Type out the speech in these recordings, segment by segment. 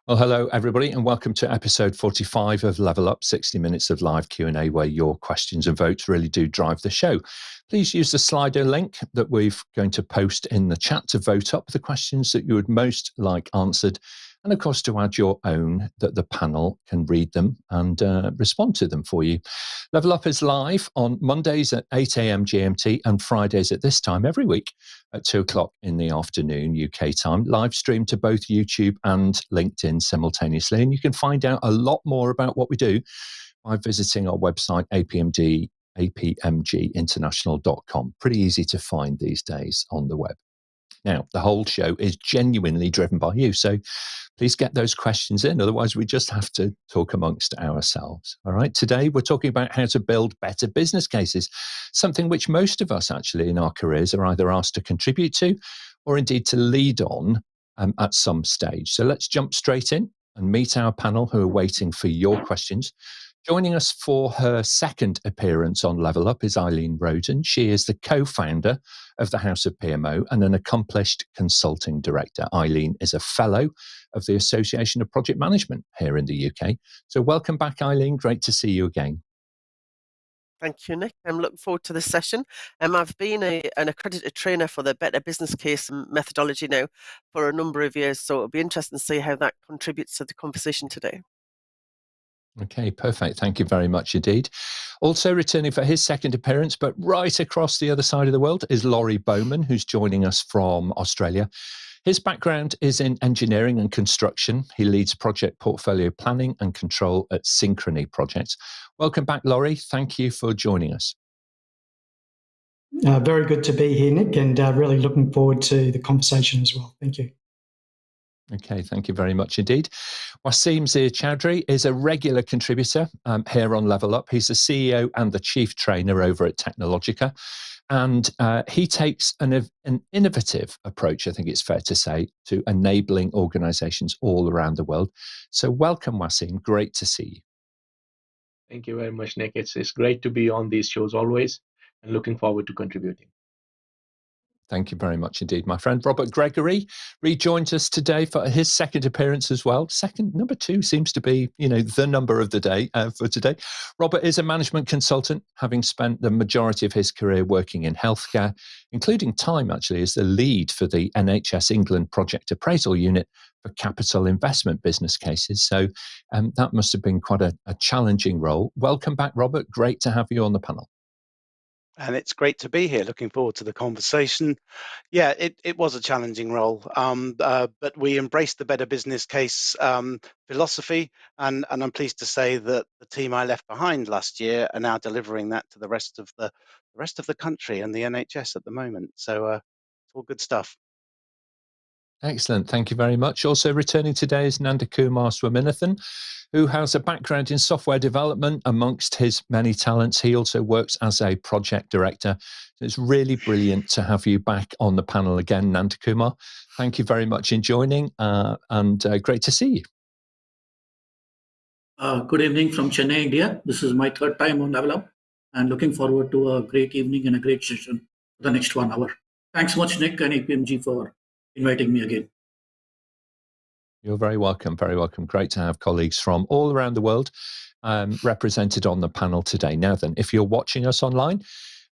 Well, hello, everybody, and welcome to episode 45 of Level Up, 60 minutes of live Q&A where your questions and votes really do drive the show. Please use the Slido link that we're going to post in the chat to vote up the questions that you would most like answered, and of course to add your own that the panel can read them and respond to them for you. Level Up is live on Mondays at 8 a.m. GMT and Fridays at this time every week at 2 o'clock in the afternoon UK time, live stream to both YouTube and LinkedIn simultaneously. And you can find out a lot more about what we do by visiting our website, apmginternational.com. Pretty easy to find these days on the web. Now, the whole show is genuinely driven by you, so please get those questions in. Otherwise, we just have to talk amongst ourselves. All right. Today, we're talking about how to build better business cases, something which most of us actually in our careers are either asked to contribute to or indeed to lead on at some stage. So let's jump straight in and meet our panel who are waiting for your questions. Joining us for her second appearance on Level Up is Eileen Roden. She is the co-founder of the House of PMO and an accomplished consulting director. Eileen is a fellow of the Association of Project Management here in the UK. So welcome back, Eileen. Great to see you again. Thank you, Nick. I'm looking forward to this session. I've been an accredited trainer for the Better Business Case methodology now for a number of years, so it'll be interesting to see how that contributes to the conversation today. Okay, perfect. Thank you very much indeed. Also returning for his second appearance, but right across the other side of the world, is Laurie Bowman, who's joining us from Australia. His background is in engineering and construction. He leads project portfolio planning and control at Synchrony projects. Welcome back, Laurie. Thank you for joining us. Very good to be here, Nick, and really looking forward to the conversation as well. Thank you. Okay, thank you very much indeed. Waseem Chaudhry is a regular contributor here on Level Up. He's the CEO and the chief trainer over at Tecknologia. And he takes an innovative approach, I think it's fair to say, to enabling organizations all around the world. So welcome, Waseem. Great to see you. Thank you very much, Nick. It's great to be on these shows always and looking forward to contributing. Thank you very much indeed, my friend. Robert Gregory rejoins us today for his second appearance as well. Number two seems to be, the number of the day for today. Robert is a management consultant, having spent the majority of his career working in healthcare, including time actually as the lead for the NHS England Project Appraisal Unit for capital investment business cases. So that must have been quite a challenging role. Welcome back, Robert. Great to have you on the panel. And it's great to be here. Looking forward to the conversation. Yeah, it was a challenging role, but we embraced the better business case philosophy, and I'm pleased to say that the team I left behind last year are now delivering that to the rest of the country and the NHS at the moment. So it's all good stuff. Excellent. Thank you very much. Also returning today is Nandhakumar Swaminathan, who has a background in software development. Amongst his many talents, he also works as a project director. It's really brilliant to have you back on the panel again, Nandhakumar. Thank you very much in joining and great to see you. Good evening from Chennai, India. This is my third time on Level Up and looking forward to a great evening and a great session for the next 1 hour. Thanks so much, Nick and APMG, for inviting me again. You're very welcome. Very welcome. Great to have colleagues from all around the world represented on the panel today. Now then, if you're watching us online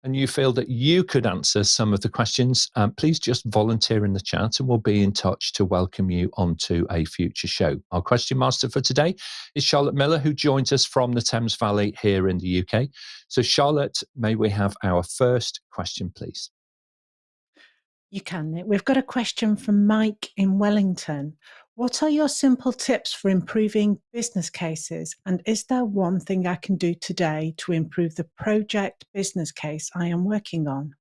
and you feel that you could answer some of the questions, please just volunteer in the chat and we'll be in touch to welcome you onto a future show. Our question master for today is Charlotte Miller, who joins us from the Thames Valley here in the UK. So Charlotte, may we have our first question, please? You can, Nick. We've got a question from Mike in Wellington. What are your simple tips for improving business cases? And is there one thing I can do today to improve the project business case I am working on?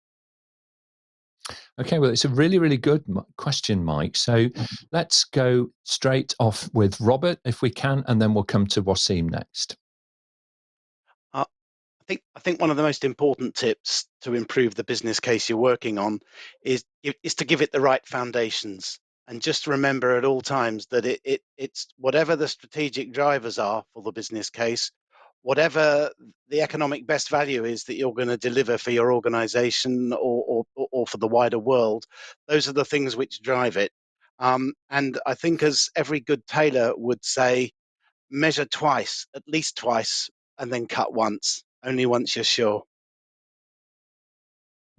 Okay, well, it's a really, really good question, Mike. So let's go straight off with Robert, if we can, and then we'll come to Waseem next. I think one of the most important tips to improve the business case you're working on is to give it the right foundations, and just remember at all times that it's whatever the strategic drivers are for the business case, whatever the economic best value is that you're going to deliver for your organization or for the wider world, those are the things which drive it. And I think, as every good tailor would say, measure twice, at least twice, and then cut once, only once you're sure.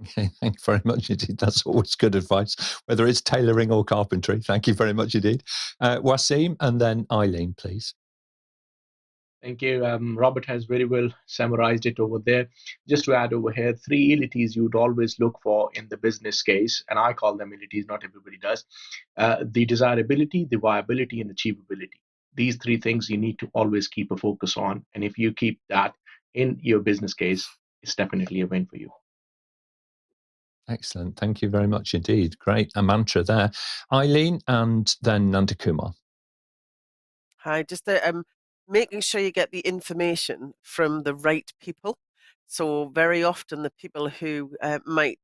Okay, thank you very much indeed. That's always good advice, whether it's tailoring or carpentry. Thank you very much indeed. Waseem and then Eileen, please. Thank you. Robert has very well summarized it over there. Just to add over here, 3 entities you'd always look for in the business case, and I call them entities, not everybody does. The desirability, the viability, and achievability. These 3 things you need to always keep a focus on. And if you keep that in your business case, it's definitely a win for you. Excellent. Thank you very much indeed. Great. A mantra there. Eileen and then Nandhakumar. Hi, just making sure you get the information from the right people. So very often the people who might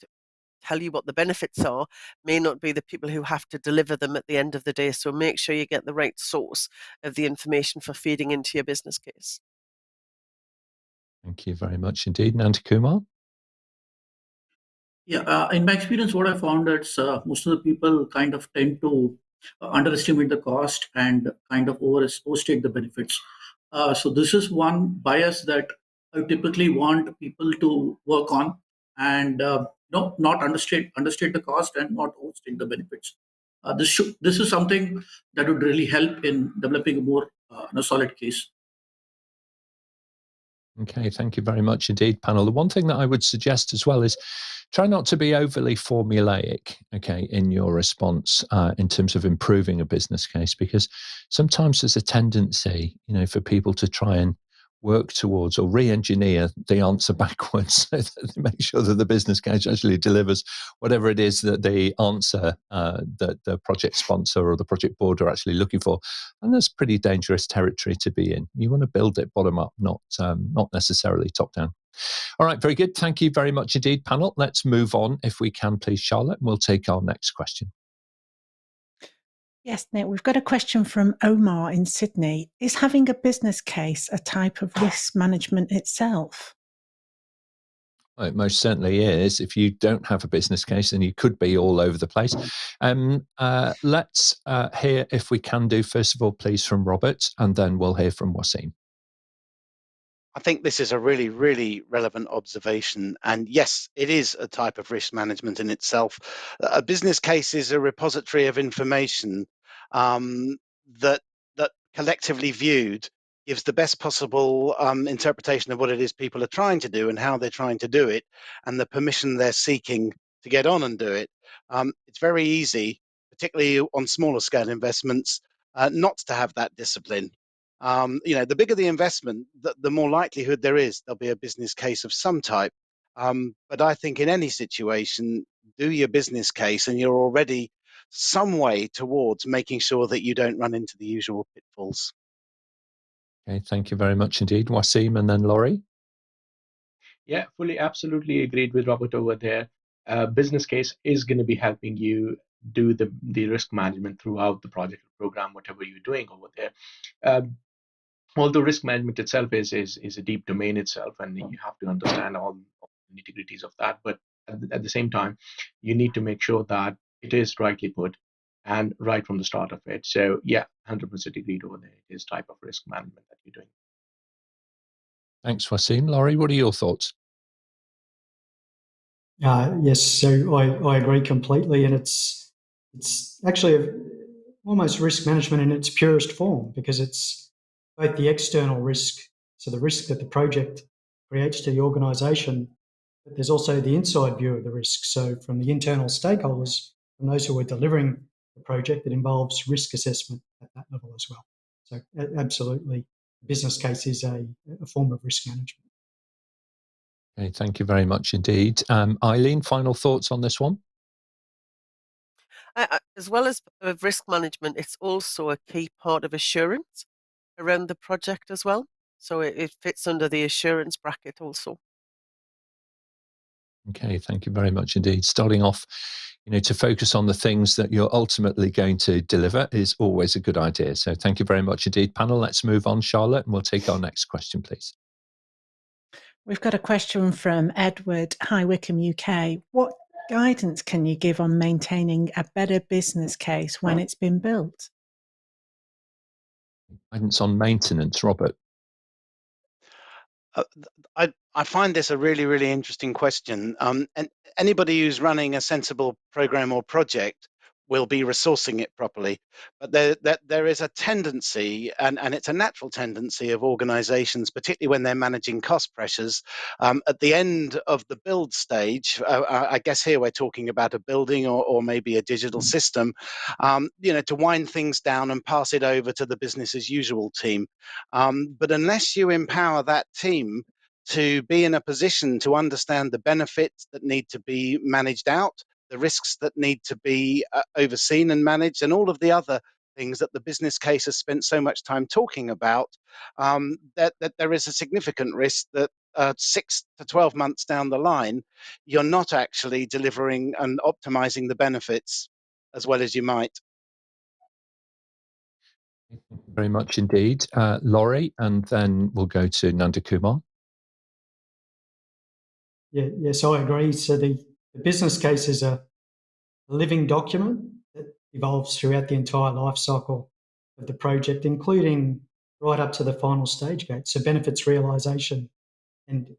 tell you what the benefits are may not be the people who have to deliver them at the end of the day. So make sure you get the right source of the information for feeding into your business case. Thank you very much indeed. Nandhakumar. Yeah, in my experience, what I found is most of the people kind of tend to underestimate the cost and kind of overstate the benefits. So this is one bias that I typically want people to work on, and not understate the cost and not overstate the benefits. This is something that would really help in developing a more solid case. Okay, thank you very much indeed, panel. The one thing that I would suggest as well is try not to be overly formulaic, okay, in your response in terms of improving a business case, because sometimes there's a tendency, for people to try and work towards or re-engineer the answer backwards so that they make sure that the business case actually delivers whatever it is that the answer that the project sponsor or the project board are actually looking for. And that's pretty dangerous territory to be in. You want to build it bottom up, not necessarily top down. All right, very good. Thank you very much indeed, panel. Let's move on, if we can, please, Charlotte, and we'll take our next question. Yes, Nick, we've got a question from Omar in Sydney. Is having a business case a type of risk management itself? Well, it most certainly is. If you don't have a business case, then you could be all over the place. Let's hear, if we can do, first of all, please, from Robert, and then we'll hear from Waseem. I think this is a really, really relevant observation. And yes, it is a type of risk management in itself. A business case is a repository of information that collectively viewed gives the best possible interpretation of what it is people are trying to do and how they're trying to do it, and the permission they're seeking to get on and do it. It's very easy, particularly on smaller scale investments, not to have that discipline. The bigger the investment, the more likelihood there'll be a business case of some type. But I think in any situation, do your business case, and you're already some way towards making sure that you don't run into the usual pitfalls. Okay, thank you very much indeed. Waseem and then Laurie. Yeah, fully, absolutely agreed with Robert over there. Business case is going to be helping you do the risk management throughout the project program, whatever you're doing over there. Although risk management itself is a deep domain itself, and you have to understand all the nitty-gritties of that. But at the same time, you need to make sure that it is rightly put and right from the start of it. So yeah, 100% agreed over there. It is type of risk management that you're doing. Thanks, Waseem. Laurie, what are your thoughts? Yes, so I agree completely, and it's actually almost risk management in its purest form, because it's both the external risk, so the risk that the project creates to the organisation, but there's also the inside view of the risk. So from the internal stakeholders, from those who are delivering the project, it involves risk assessment at that level as well. So absolutely, the business case is a form of risk management. Okay, thank you very much indeed. Eileen, final thoughts on this one? As well as risk management, it's also a key part of assurance around the project as well. So it fits under the assurance bracket also. Okay, thank you very much indeed. Starting off, to focus on the things that you're ultimately going to deliver is always a good idea. So thank you very much indeed, panel. Let's move on, Charlotte, and we'll take our next question, please. We've got a question from Edward, High Wycombe, UK. What guidance can you give on maintaining a better business case when it's been built? Guidance on maintenance, Robert. I find this a really, really interesting question. And anybody who's running a sensible program or project will be resourcing it properly. But there is a tendency, and it's a natural tendency of organizations, particularly when they're managing cost pressures, at the end of the build stage, I guess here we're talking about a building or maybe a digital system, to wind things down and pass it over to the business as usual team. But unless you empower that team to be in a position to understand the benefits that need to be managed out, the risks that need to be overseen and managed, and all of the other things that the business case has spent so much time talking about, that there is a significant risk that 6 to 12 months down the line, you're not actually delivering and optimizing the benefits as well as you might. Very much indeed. Laurie, and then we'll go to Nandhakumar. Yes, I agree. So the business case is a living document that evolves throughout the entire life cycle of the project, including right up to the final stage gate, so benefits realisation. And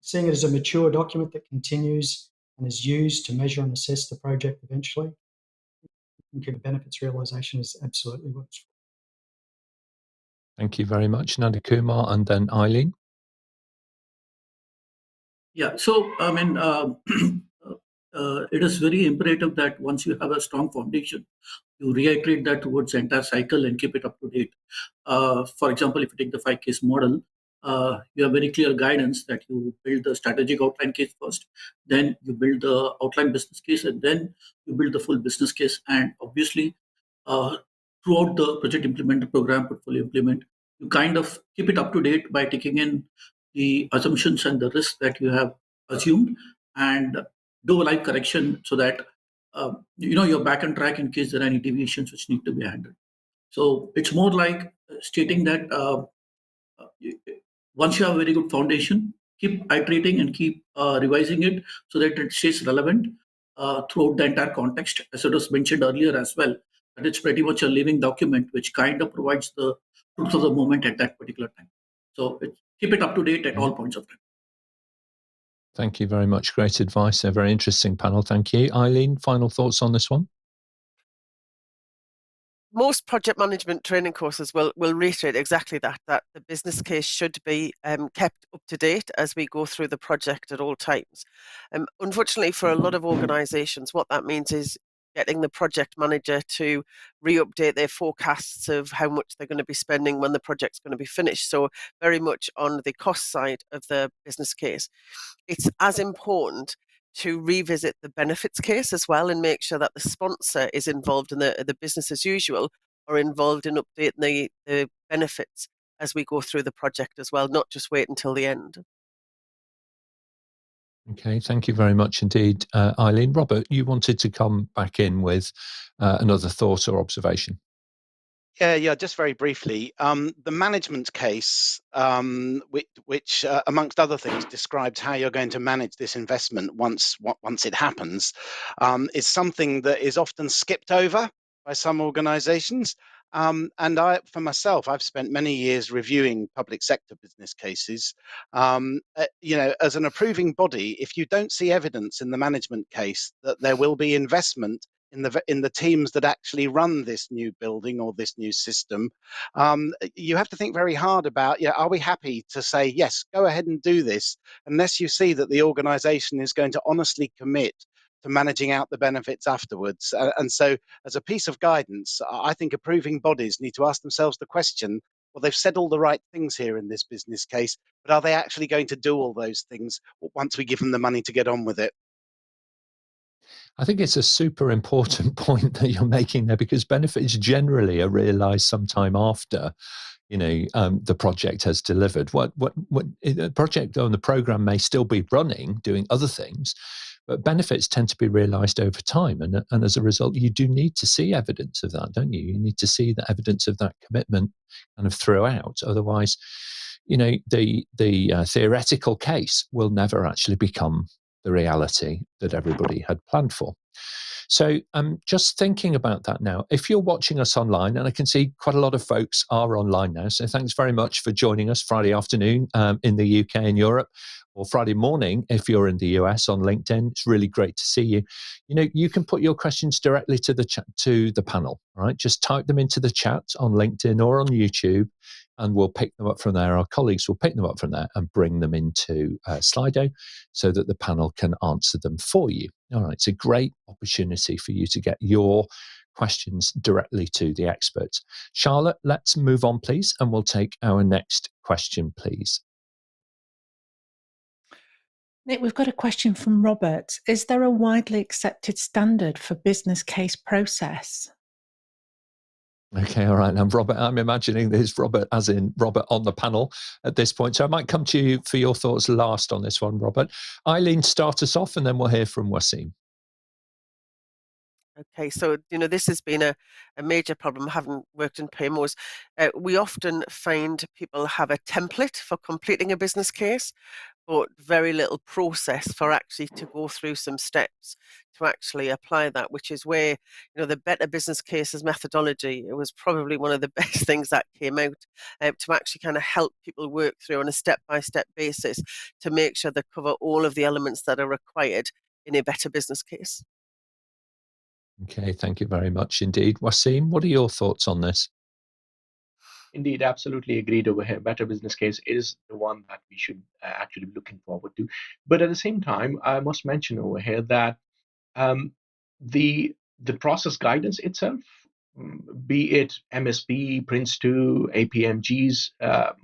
seeing it as a mature document that continues and is used to measure and assess the project eventually, I think benefits realisation is absolutely what it's for. Thank you very much, Nandhakumar, and then Eileen. Yeah, so I mean, it is very imperative that once you have a strong foundation, you reiterate that towards the entire cycle and keep it up to date. For example, if you take the 5 case model, you have very clear guidance that you build the strategic outline case first, then you build the outline business case, and then you build the full business case. And obviously, throughout the project implement, program portfolio implement, you kind of keep it up to date by taking in the assumptions and the risks that you have assumed, and do a live correction so that you're back on track in case there are any deviations which need to be handled. So it's more like stating that once you have a very good foundation, keep iterating and keep revising it so that it stays relevant throughout the entire context, as it was mentioned earlier as well, that it's pretty much a living document which kind of provides the truth of the moment at that particular time. So keep it up to date at all points of time. Thank you very much. Great advice. A very interesting panel. Thank you. Eileen, final thoughts on this one? Most project management training courses will reiterate exactly that the business case should be kept up to date as we go through the project at all times. Unfortunately, for a lot of organisations, what that means is getting the project manager to re-update their forecasts of how much they're going to be spending when the project's going to be finished. So very much on the cost side of the business case. It's as important to revisit the benefits case as well and make sure that the sponsor is involved in the business as usual or involved in updating the benefits as we go through the project as well, not just wait until the end. Okay, thank you very much indeed, Eileen. Robert, you wanted to come back in with another thought or observation. Yeah, just very briefly. The management case, which amongst other things, describes how you're going to manage this investment once it happens, is something that is often skipped over by some organizations. And for myself, I've spent many years reviewing public sector business cases. As an approving body, if you don't see evidence in the management case that there will be investment in the teams that actually run this new building or this new system, you have to think very hard about, are we happy to say, yes, go ahead and do this, unless you see that the organization is going to honestly commit to managing out the benefits afterwards. And so as a piece of guidance, I think approving bodies need to ask themselves the question, well, they've said all the right things here in this business case, but are they actually going to do all those things once we give them the money to get on with it? I think it's a super important point that you're making there, because benefits generally are realised sometime after, the project has delivered. What the project or the program may still be running, doing other things, but benefits tend to be realised over time, and as a result, you do need to see evidence of that, don't you? You need to see the evidence of that commitment kind of throughout. Otherwise, the theoretical case will never actually become the reality. that everybody had planned for. So just thinking about that now, if you're watching us online, and I can see quite a lot of folks are online now, so thanks very much for joining us Friday afternoon in the UK and Europe, or Friday morning if you're in the US on LinkedIn. It's really great to see you. You can put your questions directly to the to the panel, right? Just type them into the chat on LinkedIn or on YouTube, and we'll pick them up from there. Our colleagues will pick them up from there and bring them into Slido so that the panel can answer them for you. All right, it's a great opportunity for you to get your questions directly to the experts. Charlotte, let's move on, please, and we'll take our next question, please. Nick, we've got a question from Robert. Is there a widely accepted standard for business case process? Okay, all right. Now, Robert, I'm imagining there's Robert, as in Robert on the panel at this point. So I might come to you for your thoughts last on this one, Robert. Eileen, start us off, and then we'll hear from Waseem. Okay, so this has been a major problem. Having worked in PMOs, we often find people have a template for completing a business case, but very little process for actually to go through some steps to actually apply that, which is where the Better Business Cases methodology, it was probably one of the best things that came out to actually kind of help people work through on a step-by-step basis to make sure they cover all of the elements that are required in a better business case. Okay, thank you very much indeed. Waseem, what are your thoughts on this? Indeed, absolutely agreed over here. Better business case is the one that we should actually be looking forward to. But at the same time, I must mention over here that the process guidance itself, be it MSP, Prince2, APMG's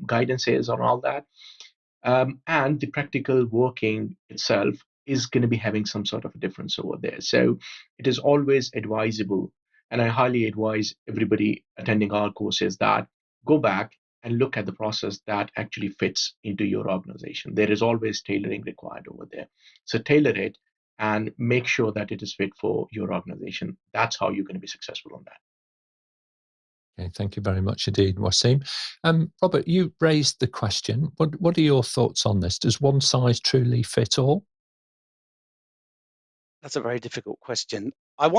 guidances on all that, and the practical working itself is going to be having some sort of a difference over there. So it is always advisable, and I highly advise everybody attending our courses that go back and look at the process that actually fits into your organization. There is always tailoring required over there. So tailor it and make sure that it is fit for your organization. That's how you're going to be successful on that. Okay, thank you very much indeed, Waseem. Robert, you raised the question. What are your thoughts on this? Does one size truly fit all? That's a very difficult question. I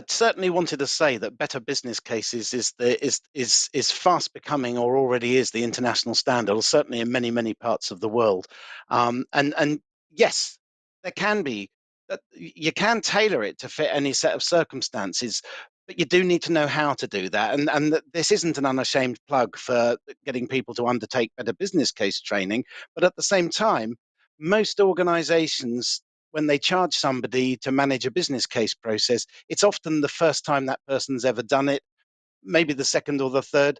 certainly wanted to say that Better Business Cases is fast becoming, or already is, the international standard, or certainly in many parts of the world. And yes, there can be that you can tailor it to fit any set of circumstances, but you do need to know how to do that. And this isn't an unashamed plug for getting people to undertake better business case training, but at the same time, most organizations, when they charge somebody to manage a business case process, it's often the first time that person's ever done it, maybe the second or the third.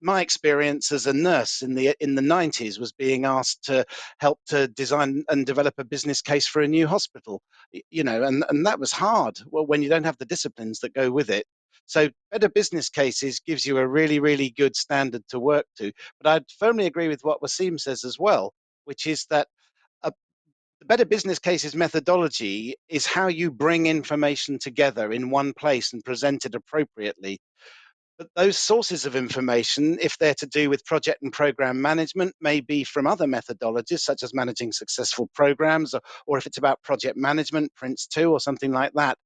My experience as a nurse in the 90s was being asked to help to design and develop a business case for a new hospital, and that was hard. Well, when you don't have the disciplines that go with it. So Better Business Cases gives you a really good standard to work to. But I'd firmly agree with what Waseem says as well, which is that the Better Business Cases methodology is how you bring information together in one place and present it appropriately. But those sources of information, if they're to do with project and program management, may be from other methodologies, such as managing successful programs, or if it's about project management, Prince2, or something like that.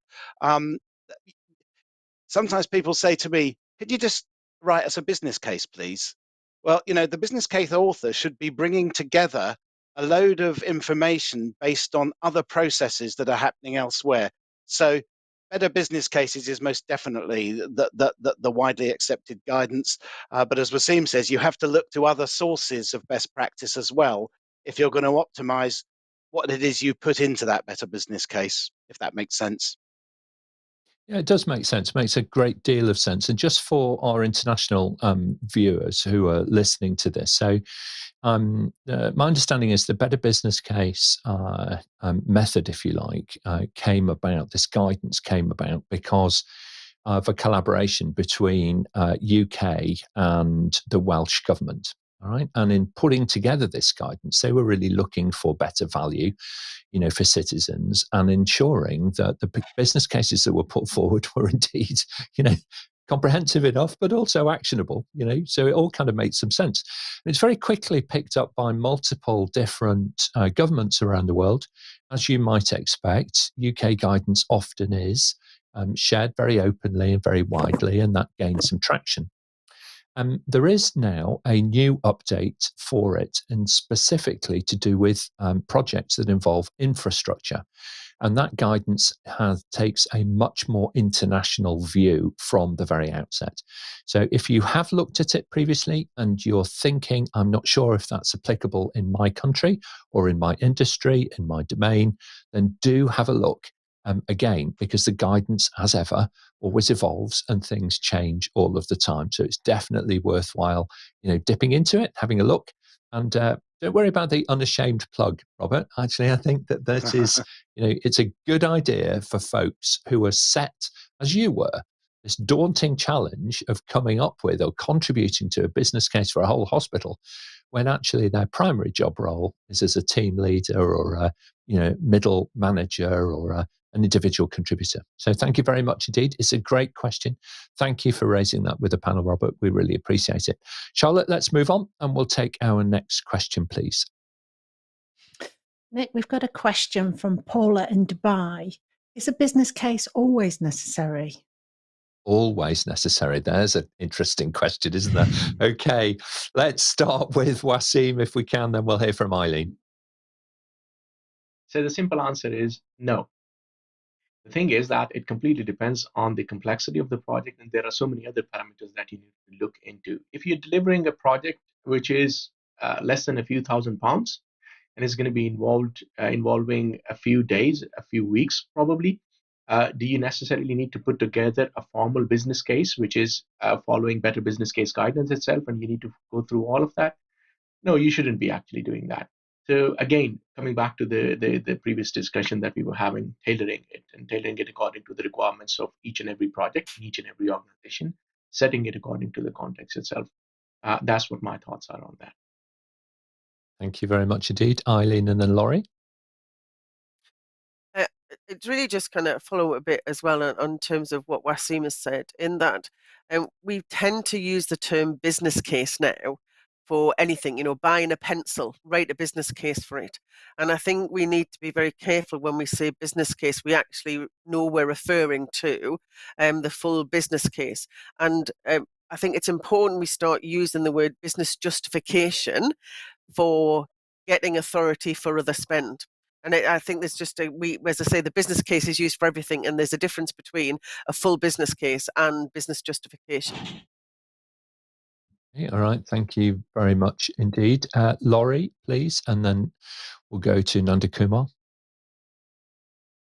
Sometimes people say to me, could you just write us a business case, please? Well, the business case author should be bringing together a load of information based on other processes that are happening elsewhere. So Better Business Cases is most definitely the widely accepted guidance. But as Waseem says, you have to look to other sources of best practice as well if you're going to optimize what it is you put into that better business case, if that makes sense. Yeah, it does make sense. It makes a great deal of sense. And just for our international viewers who are listening to this, so my understanding is the Better Business Case method, if you like, this guidance came about because of a collaboration between UK and the Welsh government. All right. And in putting together this guidance, they were really looking for better value, for citizens, and ensuring that the business cases that were put forward were indeed, comprehensive enough, but also actionable, so it all kind of makes some sense. And it's very quickly picked up by multiple different governments around the world. As you might expect, UK guidance often is shared very openly and very widely, and that gains some traction. There is now a new update for it, and specifically to do with projects that involve infrastructure. And that guidance takes a much more international view from the very outset. So if you have looked at it previously and you're thinking, I'm not sure if that's applicable in my country or in my industry, in my domain, then do have a look. Again, because the guidance, as ever, always evolves and things change all of the time. So it's definitely worthwhile, dipping into it, having a look. And don't worry about the unashamed plug, Robert. Actually, I think that is, it's a good idea for folks who are set, as you were, this daunting challenge of coming up with or contributing to a business case for a whole hospital, when actually their primary job role is as a team leader or a middle manager or an individual contributor. So thank you very much indeed. It's a great question. Thank you for raising that with the panel, Robert. We really appreciate it. Charlotte, let's move on and we'll take our next question, please. Nick, we've got a question from Paula in Dubai. Is a business case always necessary? Always necessary. There's an interesting question, isn't there? Okay, let's start with Waseem if we can, then we'll hear from Eileen. So the simple answer is no. The thing is that it completely depends on the complexity of the project, and there are so many other parameters that you need to look into. If you're delivering a project which is less than a few £1,000 and is going to be involving a few days, a few weeks probably, do you necessarily need to put together a formal business case, which is following Better Business Case guidance itself, and you need to go through all of that? No, you shouldn't be actually doing that. So again, coming back to the previous discussion that we were having, tailoring it according to the requirements of each and every project, each and every organization, setting it according to the context itself. That's what my thoughts are on that. Thank you very much indeed. Eileen and then Laurie. It's really just kind of follow a bit as well on terms of what Waseem has said, in that we tend to use the term business case now for anything, buying a pencil, write a business case for it. And I think we need to be very careful when we say business case, we actually know we're referring to the full business case. And I think it's important we start using the word business justification for getting authority for other spend. And I think there's just as I say, the business case is used for everything, and there's a difference between a full business case and business justification. Okay, all right, thank you very much indeed. Laurie, please, and then we'll go to Nandhakumar.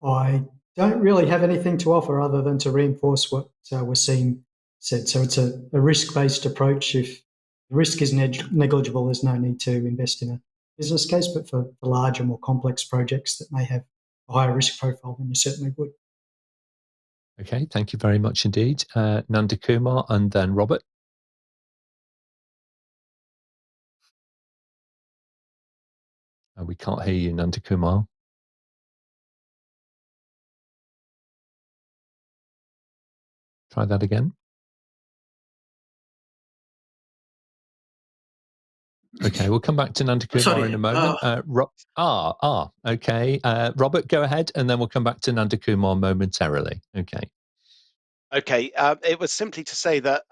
I don't really have anything to offer other than to reinforce what Waseem said. So it's a risk-based approach. If the risk is negligible, there's no need to invest in a business case, but for larger, more complex projects that may have a higher risk profile, then you certainly would. Okay, thank you very much indeed. Nandhakumar and then Robert. We can't hear you, Nandhakumar. Try that again. Okay, we'll come back to Nandhakumar in a moment. Okay. Robert, go ahead, and then we'll come back to Nandhakumar momentarily. Okay. Okay, it was simply to say that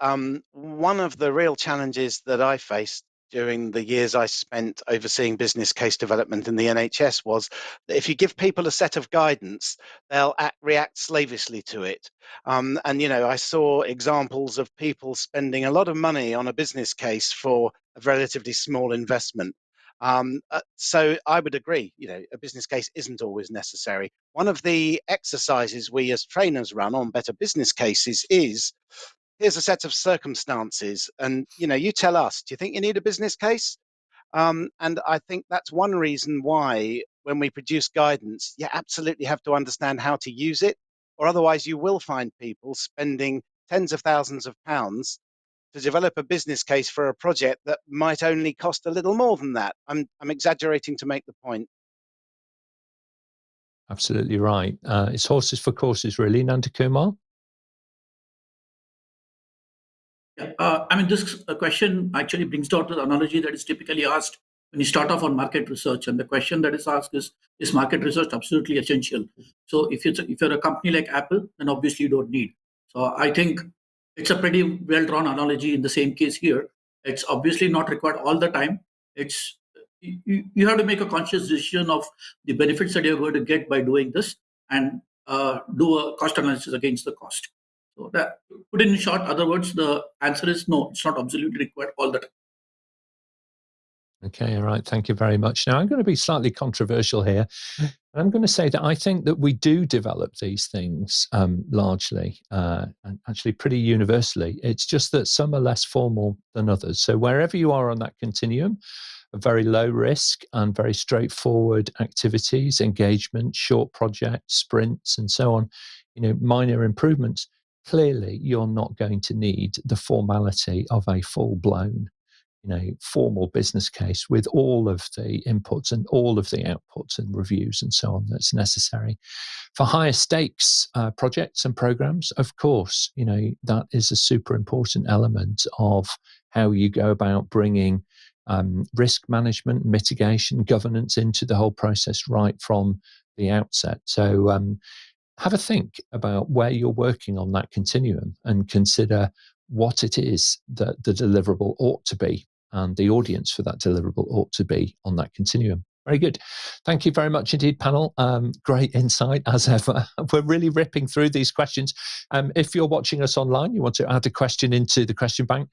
one of the real challenges that I faced during the years I spent overseeing business case development in the NHS was that if you give people a set of guidance, they'll react slavishly to it. And, I saw examples of people spending a lot of money on a business case for a relatively small investment. So I would agree, a business case isn't always necessary. One of the exercises we as trainers run on better business cases is, here's a set of circumstances, and you tell us, do you think you need a business case? And I think that's one reason why when we produce guidance, you absolutely have to understand how to use it, or otherwise you will find people spending tens of thousands of pounds to develop a business case for a project that might only cost a little more than that. I'm exaggerating to make the point. Absolutely right. It's horses for courses, really, Nandhakumar. Yeah, this question actually brings down to the analogy that is typically asked when you start off on market research, and the question that is asked is market research absolutely essential? So if you're a company like Apple, then obviously you don't need. So I think it's a pretty well drawn analogy in the same case here. It's obviously not required all the time. It's you have to make a conscious decision of the benefits that you're going to get by doing this, and do a cost analysis against the cost. So that, put in short, other words, the answer is no, it's not absolutely required all the time. Okay, all right. Thank you very much. Now, I'm going to be slightly controversial here. I'm going to say that I think that we do develop these things largely and actually pretty universally. It's just that some are less formal than others. So wherever you are on that continuum, a very low risk and very straightforward activities, engagement, short projects, sprints, and so on, minor improvements, clearly you're not going to need the formality of a full-blown formal business case with all of the inputs and all of the outputs and reviews and so on that's necessary. For higher stakes projects and programs, of course, that is a super important element of how you go about bringing risk management, mitigation, governance into the whole process right from the outset. So have a think about where you're working on that continuum and consider what it is that the deliverable ought to be and the audience for that deliverable ought to be on that continuum. Very good. Thank you very much indeed, panel. Great insight as ever. We're really ripping through these questions. If you're watching us online, you want to add a question into the question bank,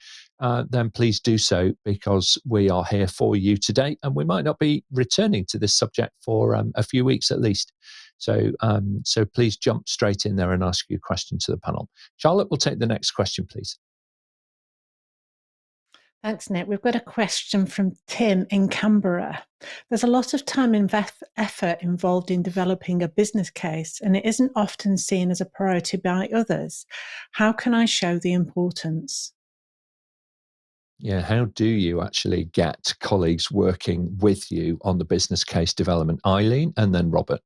then please do so, because we are here for you today and we might not be returning to this subject for a few weeks at least. So please jump straight in there and ask your question to the panel. Charlotte, we'll take the next question, please. Thanks, Nick. We've got a question from Tim in Canberra. There's a lot of time and effort involved in developing a business case, and it isn't often seen as a priority by others. How can I show the importance? Yeah, how do you actually get colleagues working with you on the business case development? Eileen and then Robert.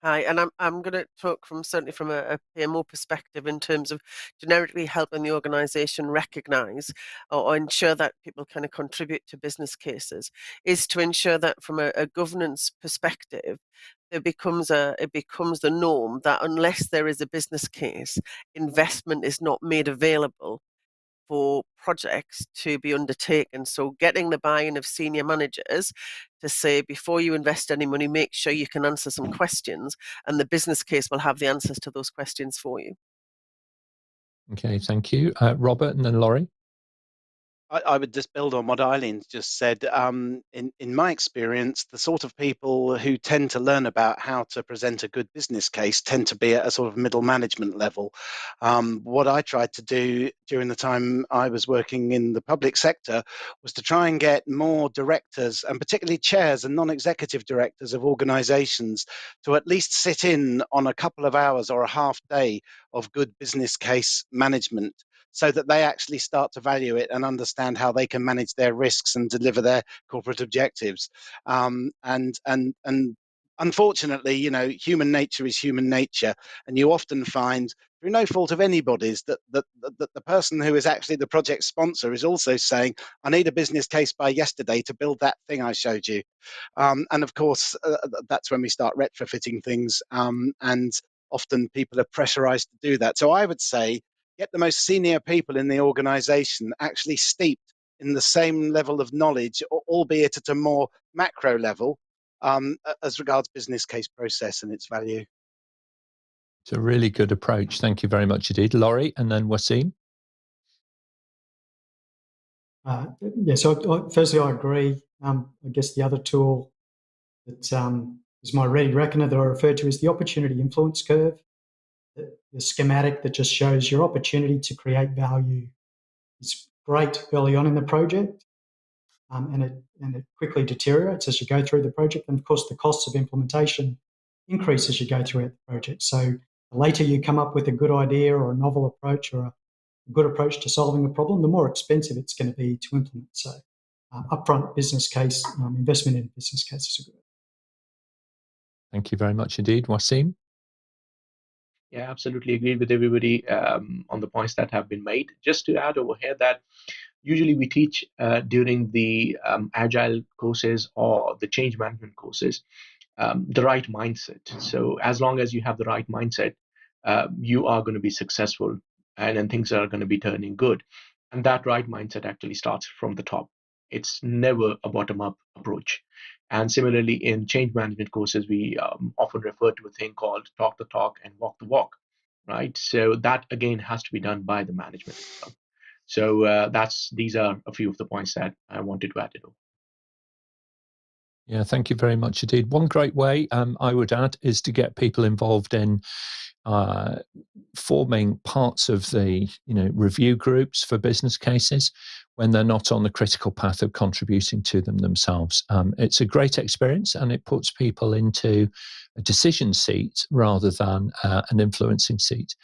Hi, and I'm going to talk certainly from a PMO perspective in terms of generically helping the organisation recognise or ensure that people kind of contribute to business cases, is to ensure that from a governance perspective, it becomes the norm that unless there is a business case, investment is not made available for projects to be undertaken. So getting the buy-in of senior managers to say, before you invest any money, make sure you can answer some questions, and the business case will have the answers to those questions for you. Okay, thank you. Robert and then Laurie. I would just build on what Eileen's just said. In my experience, the sort of people who tend to learn about how to present a good business case tend to be at a sort of middle management level. What I tried to do during the time I was working in the public sector was to try and get more directors, and particularly chairs and non-executive directors of organizations, to at least sit in on a couple of hours or a half day of good business case management, so that they actually start to value it and understand how they can manage their risks and deliver their corporate objectives. And unfortunately, human nature is human nature, and you often find, through no fault of anybody's, that the person who is actually the project sponsor is also saying, I need a business case by yesterday to build that thing I showed you. And of course, that's when we start retrofitting things, and often people are pressurized to do that. So I would say, get the most senior people in the organization actually steeped in the same level of knowledge, albeit at a more macro level, as regards business case process and its value. It's a really good approach. Thank you very much indeed. Laurie and then Waseem. So firstly, I agree. I guess the other tool that is my ready reckoner that I refer to is the opportunity influence curve. The schematic that just shows your opportunity to create value is great early on in the project, and it quickly deteriorates as you go through the project. And of course, the costs of implementation increase as you go throughout the project. So the later you come up with a good idea or a novel approach or a good approach to solving a problem, the more expensive it's going to be to implement. So upfront business case, investment in business case is a good. Thank you very much indeed. Waseem? Yeah, absolutely agree with everybody on the points that have been made. Just to add over here that usually we teach during the agile courses or the change management courses the right mindset. So as long as you have the right mindset, you are going to be successful, and then things are going to be turning good. And that right mindset actually starts from the top. It's never a bottom-up approach. And similarly, in change management courses, we often refer to a thing called talk the talk and walk the walk, right? So that again has to be done by the management as well. So these are a few of the points that I wanted to add it over. Yeah, thank you very much indeed. One great way I would add is to get people involved in forming parts of the review groups for business cases when they're not on the critical path of contributing to them themselves. It's a great experience, and it puts people into a decision seat rather than an influencing seat.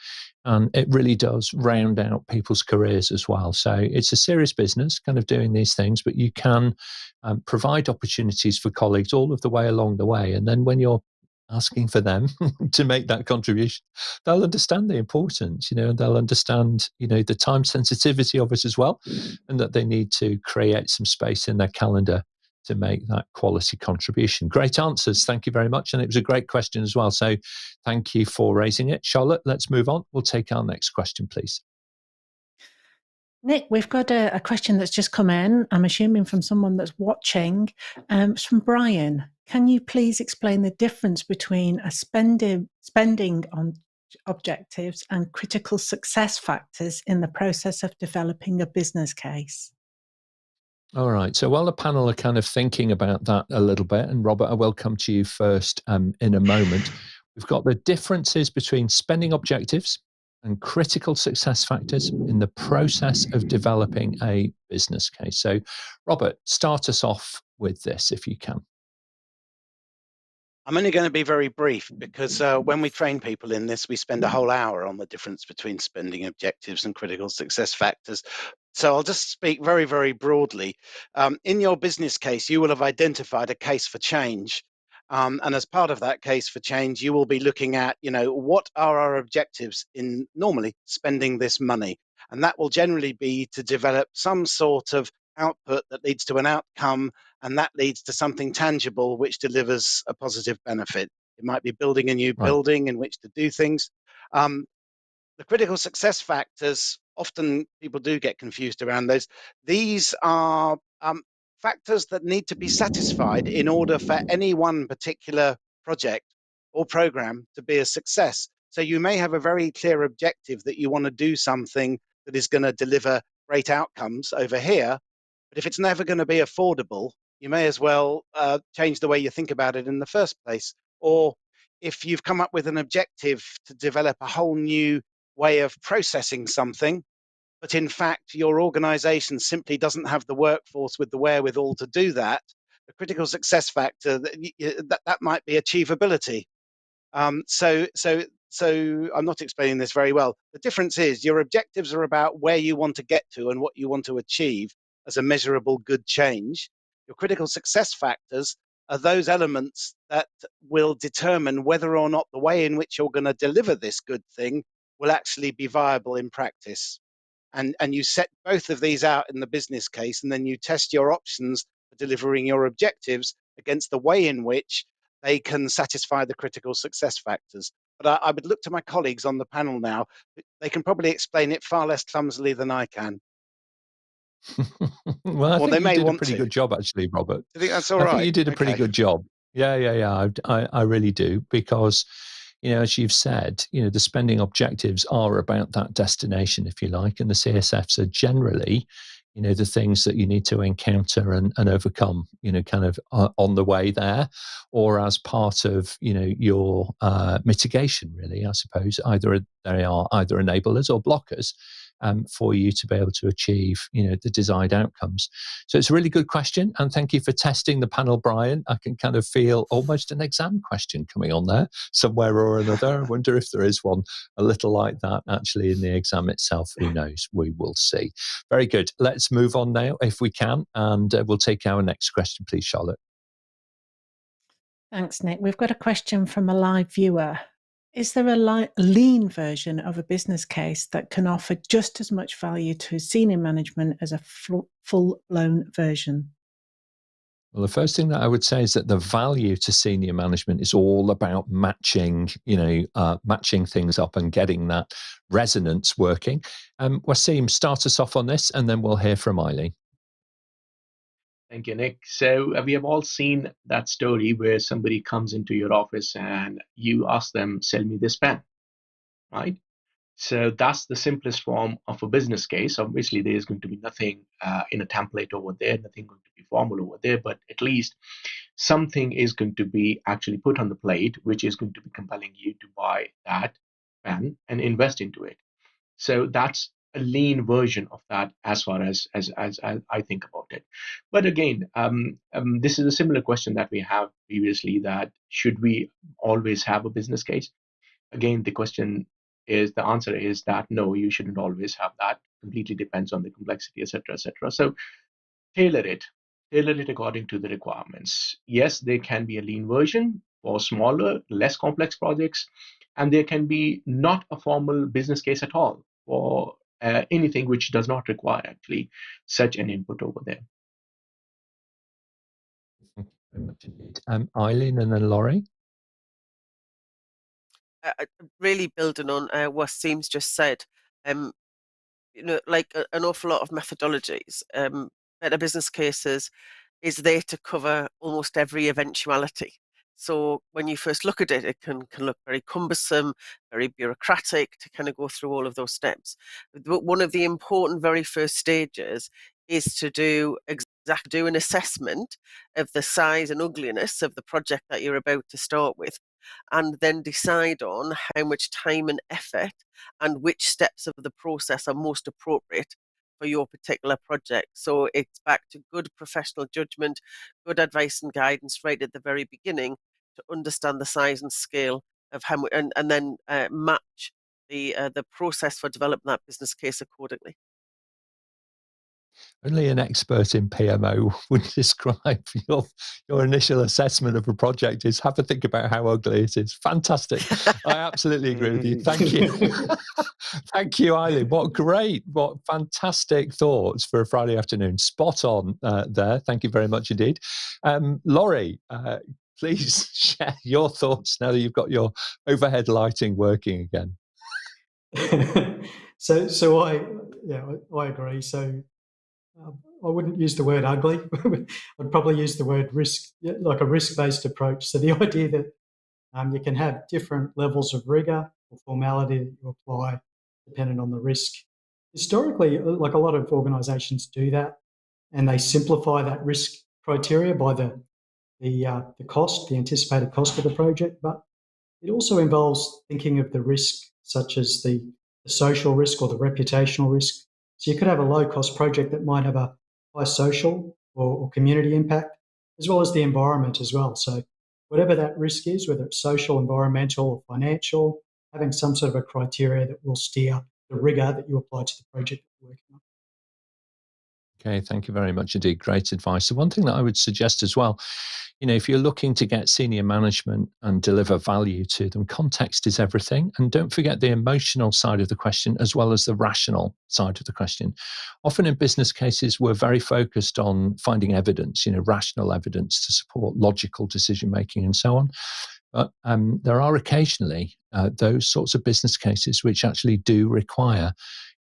And it really does round out people's careers as well. So it's a serious business kind of doing these things, but you can provide opportunities for colleagues all of the way along the way. And then when you're asking for them to make that contribution, they'll understand the importance, and they'll understand, the time sensitivity of it as well, and that they need to create some space in their calendar to make that quality contribution. Great answers. Thank you very much. And it was a great question as well. So thank you for raising it. Charlotte, let's move on. We'll take our next question, please. Nick, we've got a question that's just come in, I'm assuming from someone that's watching. It's from Brian. Can you please explain the difference between a spending on objectives and critical success factors in the process of developing a business case? All right. So while the panel are kind of thinking about that a little bit, and Robert, I will come to you first in a moment, we've got the differences between spending objectives and critical success factors in the process of developing a business case. So, Robert, start us off with this if you can. I'm only going to be very brief because when we train people in this, we spend a whole hour on the difference between spending objectives and critical success factors. So I'll just speak very, very broadly. In your business case, you will have identified a case for change. And as part of that case for change, you will be looking at, what are our objectives in normally spending this money? And that will generally be to develop some sort of output that leads to an outcome, and that leads to something tangible which delivers a positive benefit. It might be building a new building in which to do things. The critical success factors, often people do get confused around those. These are factors that need to be satisfied in order for any one particular project or program to be a success. So you may have a very clear objective that you want to do something that is going to deliver great outcomes over here, but if it's never going to be affordable, you may as well change the way you think about it in the first place. Or if you've come up with an objective to develop a whole new way of processing something, but in fact your organization simply doesn't have the workforce with the wherewithal to do that, the critical success factor that might be achievability. So I'm not explaining this very well. The difference is your objectives are about where you want to get to and what you want to achieve as a measurable good change. Your critical success factors are those elements that will determine whether or not the way in which you're going to deliver this good thing will actually be viable in practice. And you set both of these out in the business case, and then you test your options for delivering your objectives against the way in which they can satisfy the critical success factors. But I would look to my colleagues on the panel now. They can probably explain it far less clumsily than I can. Well, I think you did a pretty good job, actually, Robert. I think that's all right. I think you did a pretty good job. Yeah. I really do, because, as you've said, the spending objectives are about that destination, if you like, and the CSFs are generally, the things that you need to encounter and overcome, kind of on the way there, or as part of, your mitigation, really, I suppose. Either they are either enablers or blockers for you to be able to achieve, the desired outcomes. So it's a really good question, and thank you for testing the panel, Brian. I can kind of feel almost an exam question coming on there somewhere or another. I wonder if there is one a little like that actually in the exam itself. Who knows? We will see. Very good. Let's move on now, if we can, and we'll take our next question, please, Charlotte. Thanks, Nick. We've got a question from a live viewer. Is there a lean version of a business case that can offer just as much value to senior management as a full-blown version? Well, the first thing that I would say is that the value to senior management is all about matching, matching things up and getting that resonance working. Waseem, start us off on this, and then we'll hear from Eileen. Thank you, Nick. So we have all seen that story where somebody comes into your office and you ask them, sell me this pen, right? So that's the simplest form of a business case. Obviously, there's going to be nothing in a template over there, nothing going to be formal over there, but at least something is going to be actually put on the plate, which is going to be compelling you to buy that pen and invest into it. So that's a lean version of that as far as I think about it. But again, this is a similar question that we have previously, that should we always have a business case? Again, the answer is that no, you shouldn't always have that. Completely depends on the complexity, etc., etc. So tailor it according to the requirements. Yes, there can be a lean version for smaller, less complex projects, and there can be not a formal business case at all for anything which does not require actually such an input over there. Thank you very much indeed. Eileen and then Laurie. Really building on what Waseem's just said, like an awful lot of methodologies, better business cases is there to cover almost every eventuality. So when you first look at it, it can look very cumbersome, very bureaucratic to kind of go through all of those steps. But one of the important very first stages is to do an assessment of the size and ugliness of the project that you're about to start with, and then decide on how much time and effort and which steps of the process are most appropriate for your particular project. So it's back to good professional judgment, good advice and guidance right at the very beginning to understand the size and scale of how much, and then match the process for developing that business case accordingly. Only an expert in PMO would describe your initial assessment of a project is have a think about how ugly it is. Fantastic. I absolutely agree with you. Thank you. Thank you, Eileen. What fantastic thoughts for a Friday afternoon. Spot on there. Thank you very much indeed. Laurie, please share your thoughts now that you've got your overhead lighting working again. So I agree. So I wouldn't use the word ugly. I'd probably use the word risk, like a risk-based approach. So the idea that you can have different levels of rigor or formality that you apply depending on the risk. Historically, like a lot of organisations do that, and they simplify that risk criteria by the cost, the anticipated cost of the project. But it also involves thinking of the risk, such as the social risk or the reputational risk. So you could have a low-cost project that might have a high social or community impact, as well as the environment as well. So whatever that risk is, whether it's social, environmental, or financial, having some sort of a criteria that will steer the rigour that you apply to the project that you're working on. Okay, thank you very much indeed. Great advice. So one thing that I would suggest as well, if you're looking to get senior management and deliver value to them, context is everything. And don't forget the emotional side of the question as well as the rational side of the question. Often in business cases, we're very focused on finding evidence, rational evidence to support logical decision making and so on. But there are occasionally those sorts of business cases which actually do require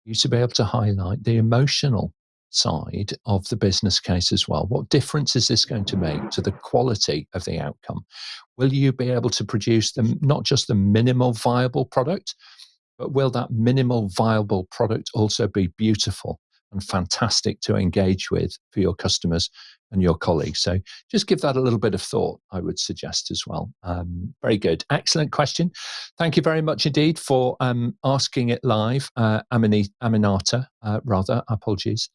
you to be able to highlight the emotional side of the business case as well. What difference is this going to make to the quality of the outcome? Will you be able to produce not just the minimal viable product, but will that minimal viable product also be beautiful and fantastic to engage with for your customers and your colleagues? So just give that a little bit of thought, I would suggest as well. Very good. Excellent question. Thank you very much indeed for asking it live. Aminata, apologies.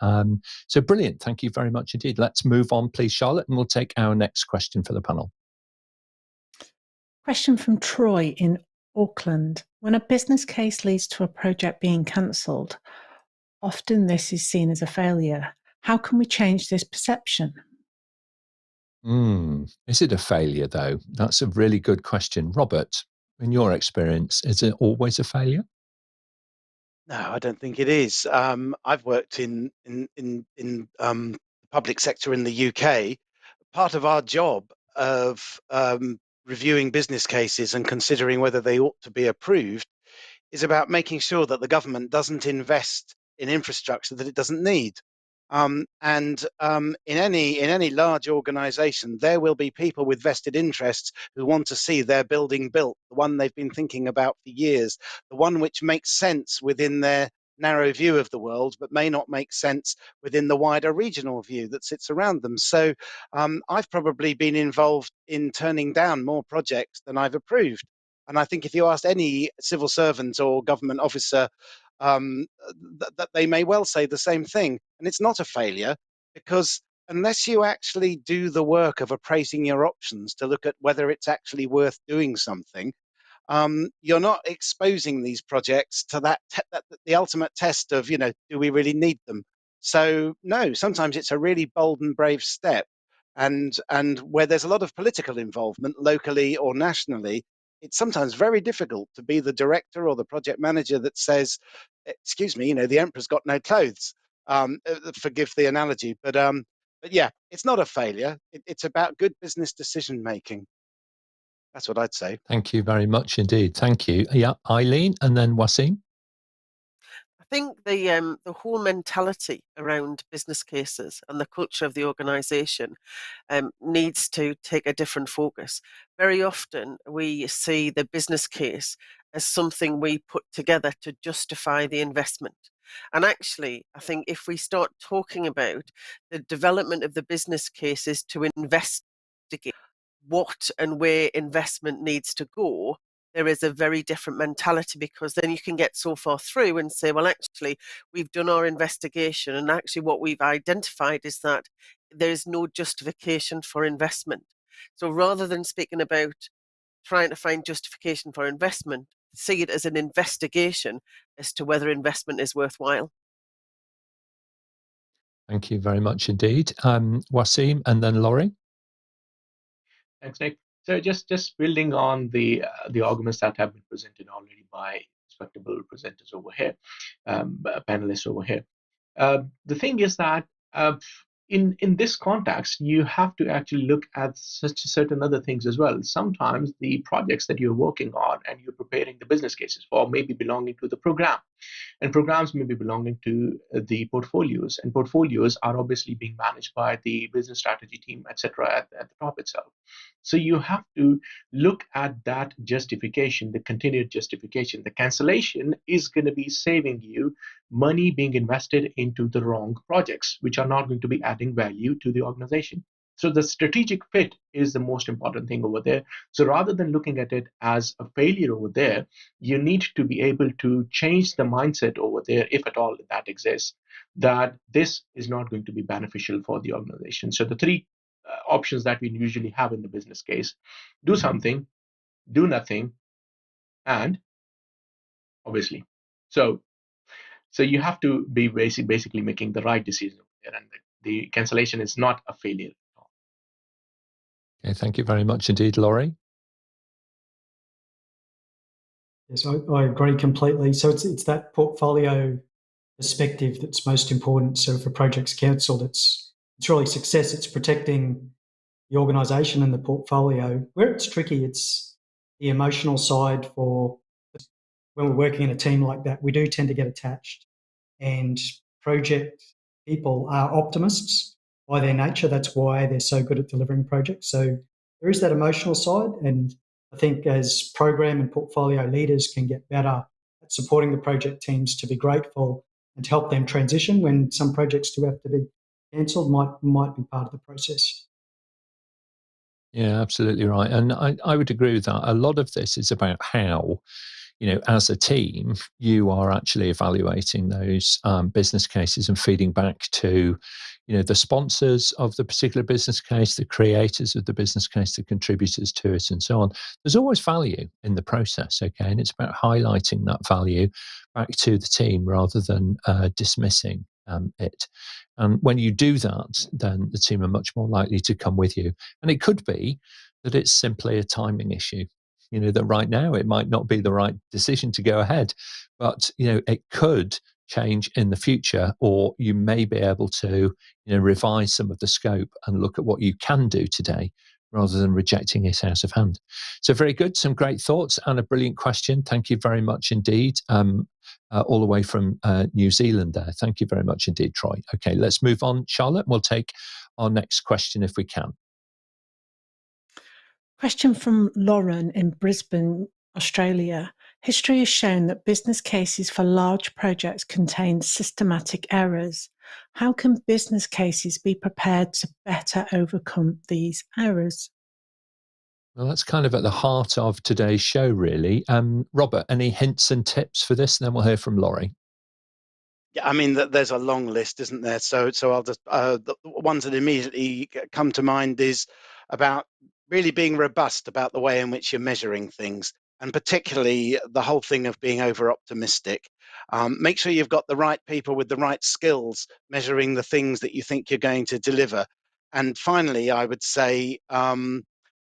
So brilliant. Thank you very much indeed. Let's move on, please, Charlotte, and we'll take our next question for the panel. Question from Troy in Auckland. When a business case leads to a project being cancelled, often this is seen as a failure. How can we change this perception? Is it a failure, though? That's a really good question. Robert, In your experience, is it always a failure? No, I don't think it is. I've worked in the public sector in the UK. Part of our job of reviewing business cases and considering whether they ought to be approved is about making sure that the government doesn't invest in infrastructure that it doesn't need. In any large organization, there will be people with vested interests who want to see their building built, the one they've been thinking about for years, the one which makes sense within their narrow view of the world, but may not make sense within the wider regional view that sits around them. So I've probably been involved in turning down more projects than I've approved. And I think if you asked any civil servant or government officer, that they may well say the same thing. And it's not a failure, because unless you actually do the work of appraising your options to look at whether it's actually worth doing something, you're not exposing these projects to that the ultimate test of, do we really need them? So no, sometimes it's a really bold and brave step. And where there's a lot of political involvement locally or nationally, it's sometimes very difficult to be the director or the project manager that says, excuse me, the emperor's got no clothes. Forgive the analogy, but yeah, it's not a failure. It's about good business decision making. That's what I'd say. Thank you very much indeed. Thank you. Yeah, Eileen, and then Waseem. I think the whole mentality around business cases and the culture of the organisation needs to take a different focus. Very often we see the business case as something we put together to justify the investment. And actually, I think if we start talking about the development of the business cases to investigate what and where investment needs to go, there is a very different mentality, because then you can get so far through and say, well, actually, we've done our investigation, and actually what we've identified is that there is no justification for investment. So rather than speaking about trying to find justification for investment, see it as an investigation as to whether investment is worthwhile. Thank you very much indeed. Waseem, and then Laurie. Thanks, Nick. So just building on the arguments that have been presented already by respectable presenters over here, panelists over here. The thing is that in this context, you have to actually look at certain other things as well. Sometimes the projects that you're working on and you're preparing the business cases for may be belonging to the program, and programs may be belonging to the portfolios, and portfolios are obviously being managed by the business strategy team, etc., at the top itself. So you have to look at that justification, the continued justification. The cancellation is going to be saving you money being invested into the wrong projects, which are not going to be adding value to the organization. So the strategic fit is the most important thing over there. So rather than looking at it as a failure over there, you need to be able to change the mindset over there, if at all that exists, that this is not going to be beneficial for the organization. So the three options that we usually have in the business case: do something, do nothing, and obviously. So you have to be basically making the right decision there, and the cancellation is not a failure. Okay, thank you very much indeed, Laurie. Yes, I agree completely. So it's that portfolio perspective that's most important. So if a project's cancelled, it's really success. It's protecting the organisation and the portfolio. Where it's tricky, it's the emotional side. For when we're working in a team like that, we do tend to get attached, and project people are optimists by their nature. That's why they're so good at delivering projects. So there is that emotional side, and I think as program and portfolio leaders can get better at supporting the project teams to be grateful and to help them transition when some projects do have to be cancelled, might be part of the process. Yeah, absolutely right. And I would agree with that. A lot of this is about how, as a team, you are actually evaluating those business cases and feeding back to, the sponsors of the particular business case, the creators of the business case, the contributors to it, and so on. There's always value in the process, okay? And it's about highlighting that value back to the team rather than dismissing it. And when you do that, then the team are much more likely to come with you. And it could be that it's simply a timing issue. that right now it might not be the right decision to go ahead, but it could change in the future, or you may be able to revise some of the scope and look at what you can do today rather than rejecting it out of hand. So very good, some great thoughts and a brilliant question. Thank you very much indeed, all the way from New Zealand there. Thank you very much indeed, Troy. Okay, let's move on, Charlotte. We'll take our next question if we can. Question from Lauren in Brisbane, Australia. History has shown that business cases for large projects contain systematic errors. How can business cases be prepared to better overcome these errors? Well, that's kind of at the heart of today's show, really. Robert, any hints and tips for this? And then we'll hear from Laurie. Yeah, I mean, there's a long list, isn't there? So I'll just the ones that immediately come to mind is about really being robust about the way in which you're measuring things, and particularly the whole thing of being over optimistic. Make sure you've got the right people with the right skills measuring the things that you think you're going to deliver. And finally, I would say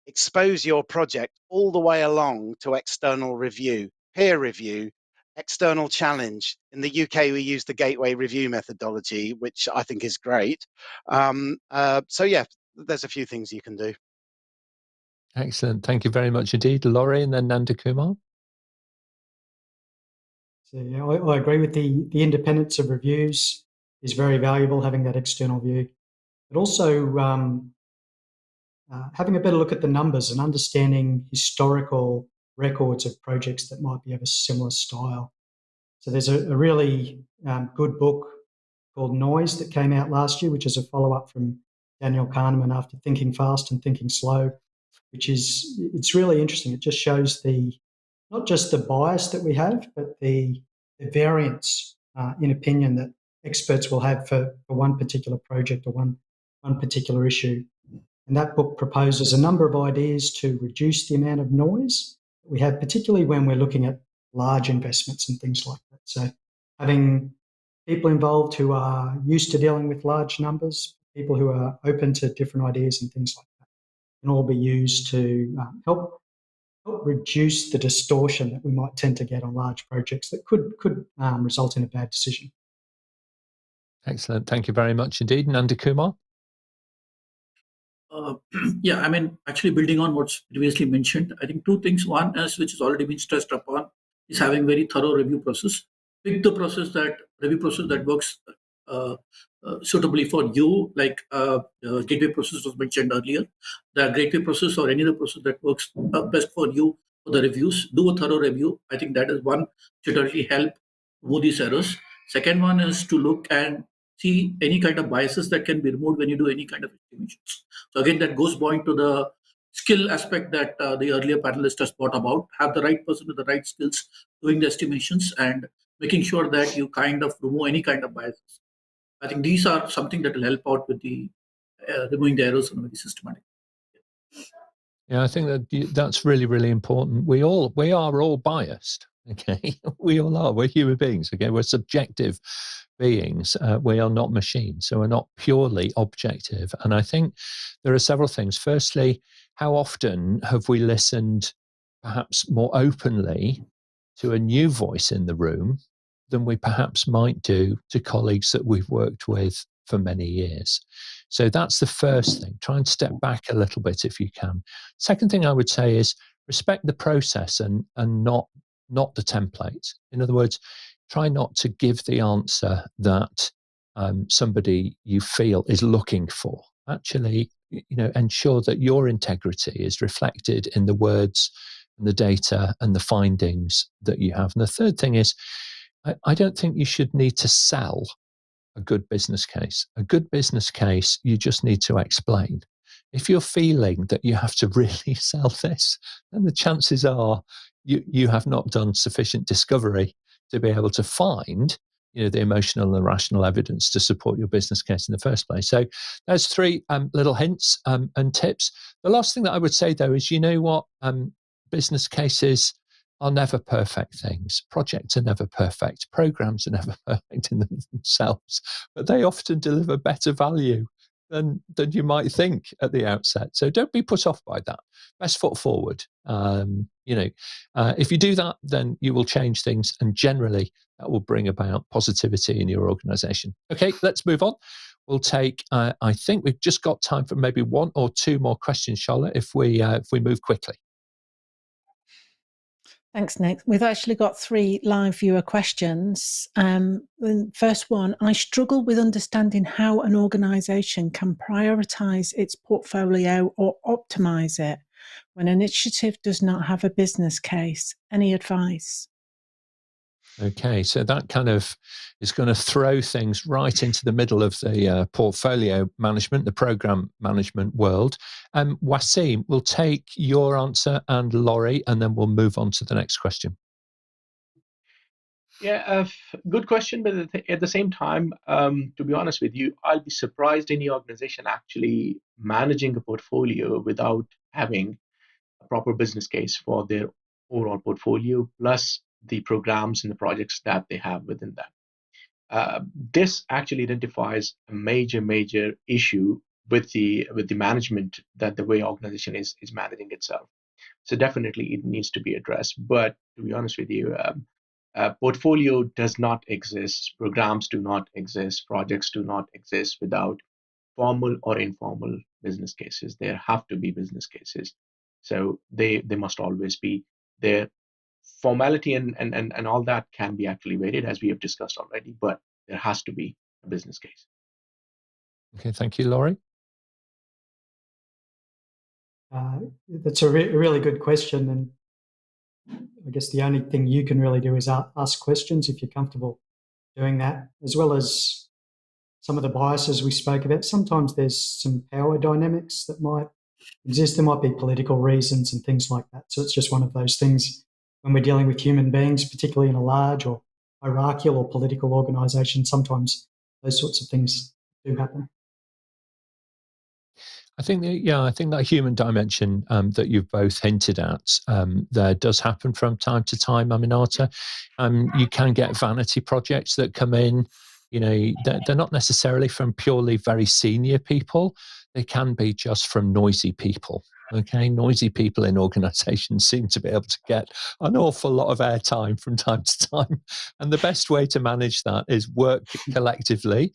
expose your project all the way along to external review, peer review, external challenge. In the UK, we use the gateway review methodology, which I think is great. So yeah, there's a few things you can do. Excellent. Thank you very much indeed. Laurie and then Nandhakumar. So yeah, I agree with the independence of reviews is very valuable, having that external view. But also having a better look at the numbers and understanding historical records of projects that might be of a similar style. So there's a really good book called Noise that came out last year, which is a follow-up from Daniel Kahneman after Thinking Fast and Thinking Slow, it's really interesting. It just shows not just the bias that we have, but the variance in opinion that experts will have for one particular project or one particular issue. And that book proposes a number of ideas to reduce the amount of noise that we have, particularly when we're looking at large investments and things like that. So having people involved who are used to dealing with large numbers, people who are open to different ideas and things like that, can all be used to help reduce the distortion that we might tend to get on large projects that could result in a bad decision. Excellent. Thank you very much indeed. Nandhakumar? Yeah, I mean, actually building on what's previously mentioned, I think two things. One is, which has already been stressed upon, is having very thorough review process. Pick the review process that works suitably for you, like gateway process was mentioned earlier. The gateway process or any other process that works best for you for the reviews, do a thorough review. I think that is one should really help remove these errors. Second one is to look and see any kind of biases that can be removed when you do any kind of estimations. So again, that goes back to the skill aspect that the earlier panelist has brought about. Have the right person with the right skills doing the estimations and making sure that you kind of remove any kind of biases. I think these are something that will help out with the removing the errors in a very systematic. Yeah, I think that's really, really important. We are all biased. Okay, we all are. We're human beings. Okay, we're subjective beings. We are not machines, so we're not purely objective. And I think there are several things. Firstly, how often have we listened, perhaps more openly, to a new voice in the room than we perhaps might do to colleagues that we've worked with for many years? So that's the first thing. Try and step back a little bit if you can. Second thing I would say is respect the process and not the template. In other words, try not to give the answer that somebody you feel is looking for. Actually, ensure that your integrity is reflected in the words and the data and the findings that you have. And the third thing is, I don't think you should need to sell a good business case. A good business case, you just need to explain. If you're feeling that you have to really sell this, then the chances are you have not done sufficient discovery to be able to find the emotional and rational evidence to support your business case in the first place. So there's three little hints and tips. The last thing that I would say, though, is business cases are never perfect things. Projects are never perfect. Programs are never perfect in themselves, but they often deliver better value than you might think at the outset. So don't be put off by that. Best foot forward. If you do that, then you will change things, and generally that will bring about positivity in your organization. Okay, let's move on. We'll take, I think we've just got time for maybe one or two more questions, Charlotte, if we move quickly. Thanks, Nick. We've actually got 3 live viewer questions. The first one, I struggle with understanding how an organisation can prioritise its portfolio or optimise it when an initiative does not have a business case. Any advice? Okay, so that kind of is going to throw things right into the middle of the portfolio management, the program management world. Waseem, we'll take your answer and Laurie, and then we'll move on to the next question. Yeah, good question, but at the same time, to be honest with you, I'll be surprised any organization actually managing a portfolio without having a proper business case for their overall portfolio, plus the programs and the projects that they have within that. This actually identifies a major issue with the management, that the way organization is managing itself. So definitely it needs to be addressed. But to be honest with you, portfolio does not exist, programs do not exist, projects do not exist without formal or informal business cases. There have to be business cases. So they must always be there. Formality and all that can be actually varied, as we have discussed already, but there has to be a business case. Okay, thank you, Laurie. That's a really good question, and I guess the only thing you can really do is ask questions if you're comfortable doing that, as well as some of the biases we spoke about. Sometimes there's some power dynamics that might exist. There might be political reasons and things like that. So it's just one of those things when we're dealing with human beings, particularly in a large or hierarchical or political organisation. Sometimes those sorts of things do happen. I think that human dimension that you've both hinted at there does happen from time to time, Aminata. You can get vanity projects that come in. They're not necessarily from purely very senior people. They can be just from noisy people. Okay, noisy people in organizations seem to be able to get an awful lot of airtime from time to time. And the best way to manage that is work collectively,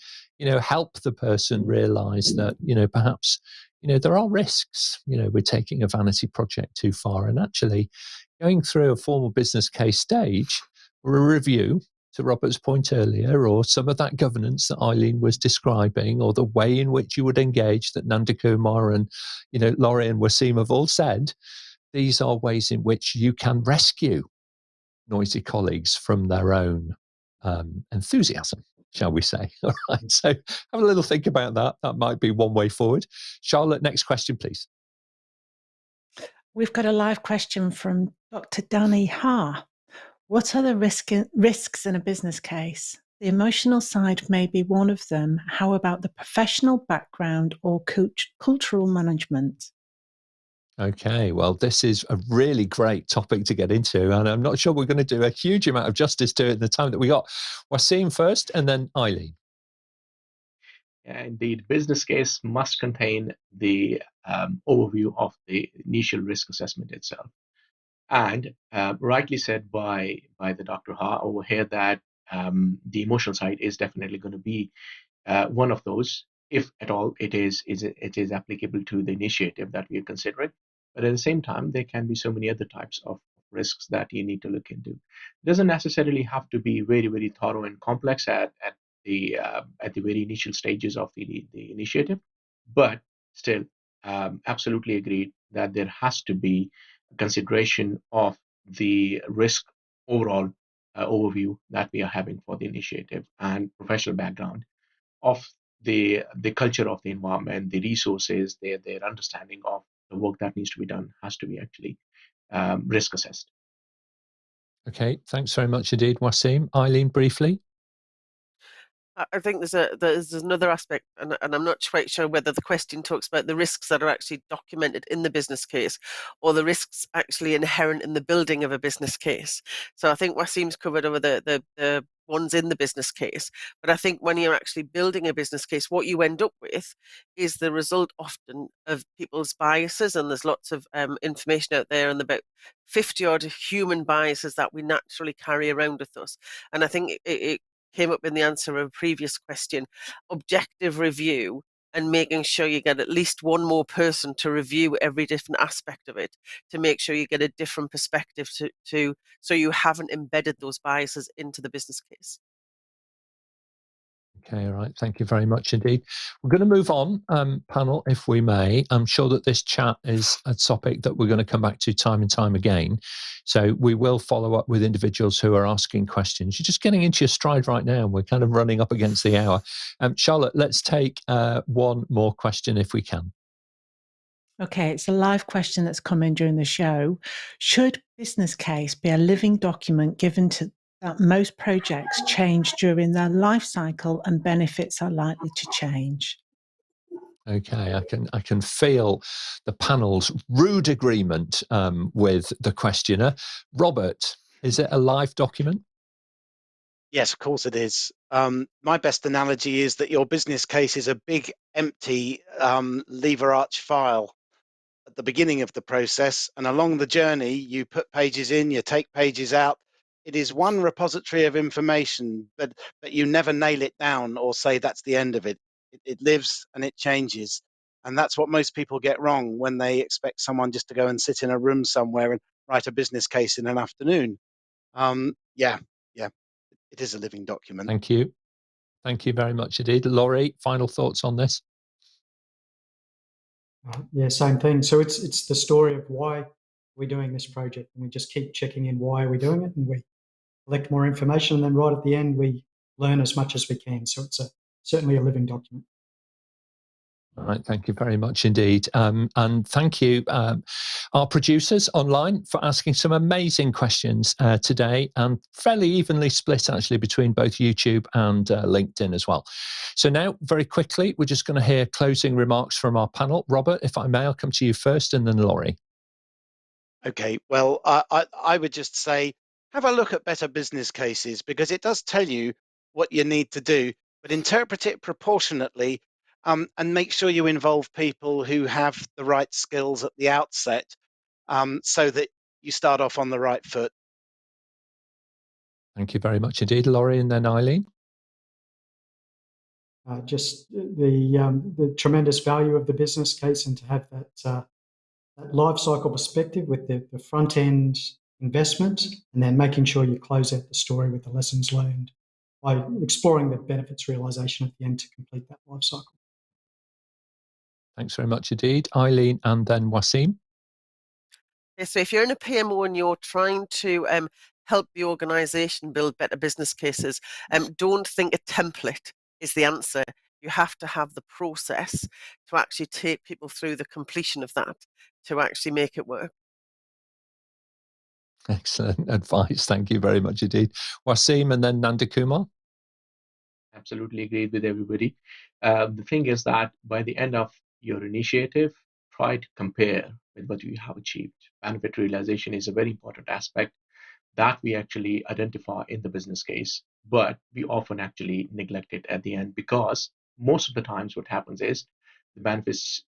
help the person realize that, perhaps, there are risks. We're taking a vanity project too far. And actually going through a formal business case stage or a review, to Robert's point earlier, or some of that governance that Eileen was describing, or the way in which you would engage that Nandhakumar and, Laurie and Waseem have all said, these are ways in which you can rescue noisy colleagues from their own enthusiasm, shall we say. All right, so have a little think about that. That might be one way forward. Charlotte, next question, please. We've got a live question from Dr. Danny Ha. What are the risks in a business case? The emotional side may be one of them. How about the professional background or cultural management? Okay, well, this is a really great topic to get into, and I'm not sure we're going to do a huge amount of justice to it in the time that we got. Waseem first, and then Eileen. Yeah, indeed, business case must contain the overview of the initial risk assessment itself. And rightly said by the Dr. Ha over here that the emotional side is definitely going to be one of those, if at all it is applicable to the initiative that we are considering. But at the same time, there can be so many other types of risks that you need to look into. It doesn't necessarily have to be very, very thorough and complex at the very initial stages of the initiative, but still, absolutely agreed that there has to be consideration of the risk overall overview that we are having for the initiative, and professional background of the culture of the environment, the resources, their understanding of the work that needs to be done has to be actually risk assessed. Okay, thanks very much indeed, Waseem. Eileen, briefly. I think there's another aspect, and I'm not quite sure whether the question talks about the risks that are actually documented in the business case, or the risks actually inherent in the building of a business case. So I think Waseem's covered over the ones in the business case, but I think when you're actually building a business case, what you end up with is the result often of people's biases, and there's lots of information out there, and about 50 odd human biases that we naturally carry around with us. And I think it came up in the answer of a previous question, objective review, and making sure you get at least one more person to review every different aspect of it, to make sure you get a different perspective to so you haven't embedded those biases into the business case. Okay, all right. Thank you very much indeed. We're going to move on, panel, if we may. I'm sure that this chat is a topic that we're going to come back to time and time again. So we will follow up with individuals who are asking questions. You're just getting into your stride right now. We're kind of running up against the hour. Charlotte, let's take one more question if we can. Okay, it's a live question that's come in during the show. Should business case be a living document given to that most projects change during their life cycle and benefits are likely to change? Okay, I can feel the panel's rude agreement with the questioner. Robert, is it a live document? Yes, of course it is. My best analogy is that your business case is a big, empty lever arch file at the beginning of the process, and along the journey, you put pages in, you take pages out. It is one repository of information, but you never nail it down or say that's the end of it. It lives and it changes. And that's what most people get wrong when they expect someone just to go and sit in a room somewhere and write a business case in an afternoon. Yeah, it is a living document. Thank you. Thank you very much indeed. Laurie, final thoughts on this? Yeah, same thing. So it's the story of why we're doing this project, and we just keep checking in why are we doing it, and we collect more information, and then right at the end we learn as much as we can. So it's certainly a living document. All right, thank you very much indeed. And thank you, our producers online, for asking some amazing questions today, and fairly evenly split actually between both YouTube and LinkedIn as well. So now, very quickly, we're just going to hear closing remarks from our panel. Robert, if I may, I'll come to you first and then Laurie. Okay, well, I would just say, have a look at better business cases, because it does tell you what you need to do, but interpret it proportionately, and make sure you involve people who have the right skills at the outset, so that you start off on the right foot. Thank you very much indeed, Laurie, and then Eileen. Just the tremendous value of the business case, and to have that life cycle perspective with the front end investment, and then making sure you close out the story with the lessons learned by exploring the benefits realization at the end to complete that life cycle. Thanks very much indeed, Eileen, and then Waseem. Yeah, so if you're in a PMO and you're trying to help the organization build better business cases, don't think a template is the answer. You have to have the process to actually take people through the completion of that to actually make it work. Excellent advice. Thank you very much indeed. Waseem and then Nandhakumar. Absolutely agreed with everybody. The thing is that by the end of your initiative, try to compare with what you have achieved. Benefit realization is a very important aspect that we actually identify in the business case, but we often actually neglect it at the end, because most of the times what happens is the benefits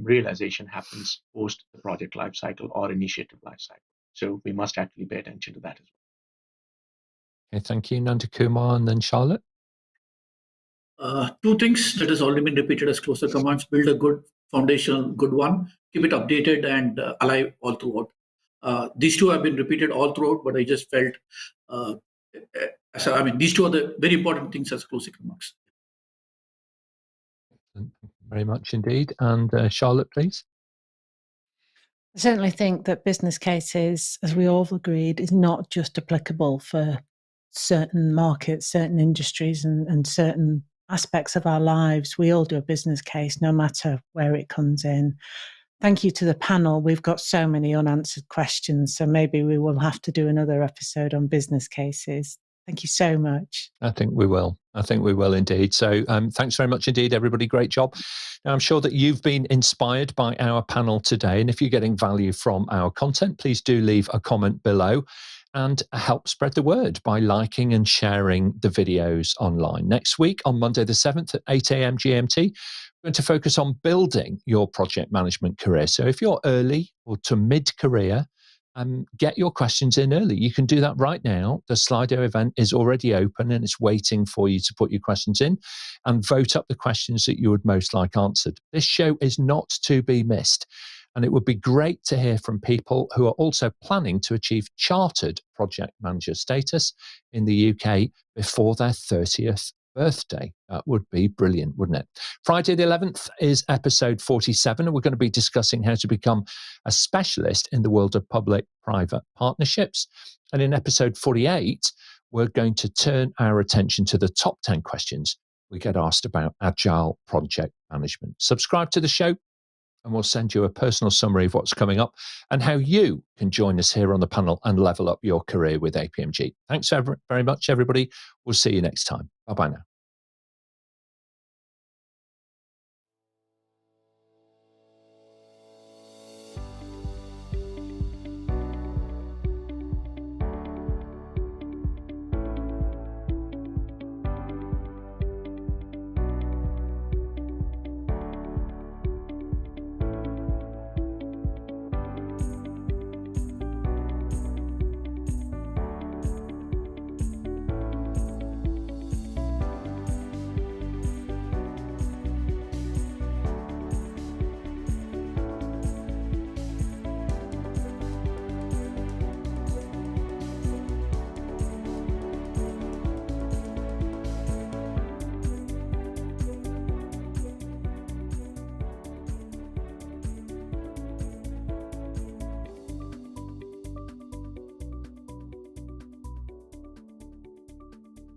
realization happens post the project lifecycle or initiative lifecycle. So we must actually pay attention to that as well. Okay, thank you, Nandhakumar, and then Charlotte. Two things that has already been repeated as closer commands: build a good foundation, good one, keep it updated and alive all throughout. These two have been repeated all throughout, but I just felt, these two are the very important things as closing remarks. Thank you very much indeed. And Charlotte, please. I certainly think that business cases, as we all agreed, is not just applicable for certain markets, certain industries, and certain aspects of our lives. We all do a business case, no matter where it comes in. Thank you to the panel. We've got so many unanswered questions, so maybe we will have to do another episode on business cases. Thank you so much. I think we will. Indeed. So thanks very much indeed, everybody. Great job. Now, I'm sure that you've been inspired by our panel today. And if you're getting value from our content, please do leave a comment below and help spread the word by liking and sharing the videos online. Next week, on Monday the 7th at 8 a.m. GMT, we're going to focus on building your project management career. So if you're early or to mid-career, get your questions in early. You can do that right now. The Slido event is already open and it's waiting for you to put your questions in and vote up the questions that you would most like answered. This show is not to be missed. And it would be great to hear from people who are also planning to achieve chartered project manager status in the UK before their 30th birthday. That would be brilliant, wouldn't it? Friday the 11th is episode 47, and we're going to be discussing how to become a specialist in the world of public-private partnerships. And in episode 48, we're going to turn our attention to the top 10 questions we get asked about agile project management. Subscribe to the show, and we'll send you a personal summary of what's coming up and how you can join us here on the panel and level up your career with APMG. Thanks very much, everybody. We'll see you next time. Bye-bye now.